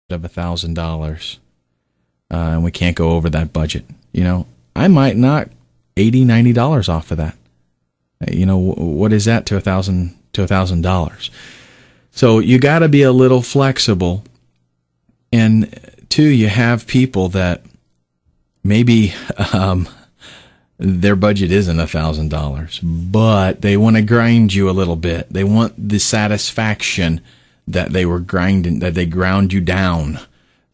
of $1,000, and we can't go over that budget. I might knock $80, $90 off of that. What is that to $1,000? So you got to be a little flexible. And two, you have people that maybe their budget isn't $1,000, but they want to grind you a little bit. They want the satisfaction that they ground you down.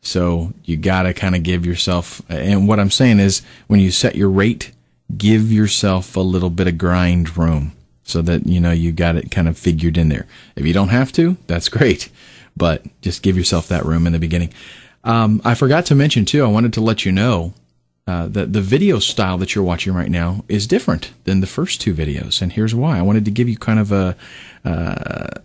So you got to kind of give yourself, and what I'm saying is when you set your rate, give yourself a little bit of grind room so that, you got it kind of figured in there. If you don't have to, that's great, but just give yourself that room in the beginning. I forgot to mention too, I wanted to let you know that the video style that you're watching right now is different than the first two videos. And here's why. I wanted to give you kind of a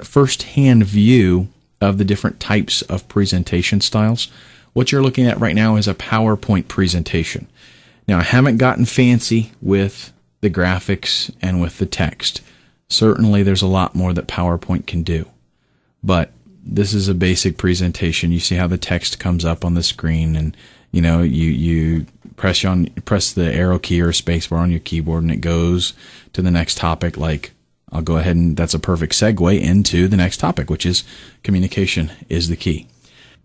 first-hand view of the different types of presentation styles. What you're looking at right now is a PowerPoint presentation. Now, I haven't gotten fancy with the graphics and with the text. Certainly, there's a lot more that PowerPoint can do. But this is a basic presentation. You see how the text comes up on the screen, and you press the arrow key or spacebar on your keyboard, and it goes to the next topic. Like, I'll go ahead and that's a perfect segue into the next topic, which is communication is the key.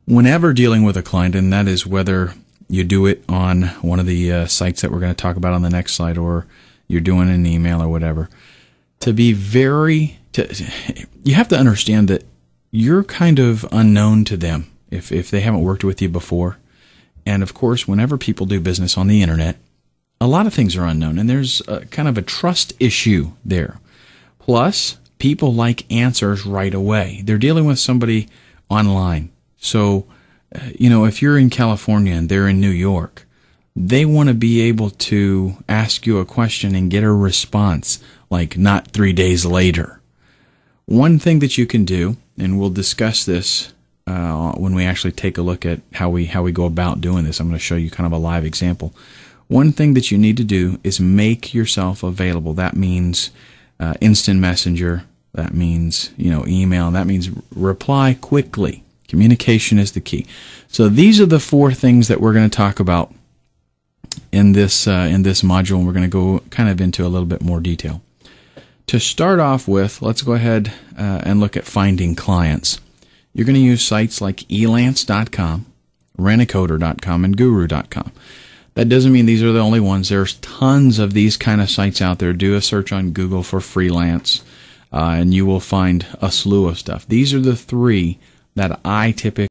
Whenever dealing with a client, and that is whether you do it on one of the sites that we're going to talk about on the next slide, or you're doing an email or whatever, you have to understand that you're kind of unknown to them if they haven't worked with you before. And of course, whenever people do business on the internet, a lot of things are unknown, and there's kind of a trust issue there. Plus, people like answers right away. They're dealing with somebody online. So, if you're in California and they're in New York, they want to be able to ask you a question and get a response, like not 3 days later. One thing that you can do, and we'll discuss this when we actually take a look at how we go about doing this. I'm going to show you kind of a live example. One thing that you need to do is make yourself available. That means instant messenger. That means email. That means reply quickly. Communication is the key. So these are the 4 things that we're going to talk about in this module, and we're going to go kind of into a little bit more detail. To start off with, let's go ahead and look at finding clients. You're going to use sites like elance.com, rentacoder.com, and guru.com. That doesn't mean these are the only ones. There's tons of these kind of sites out there. Do a search on Google for freelance, and you will find a slew of stuff. These are the 3 that I typically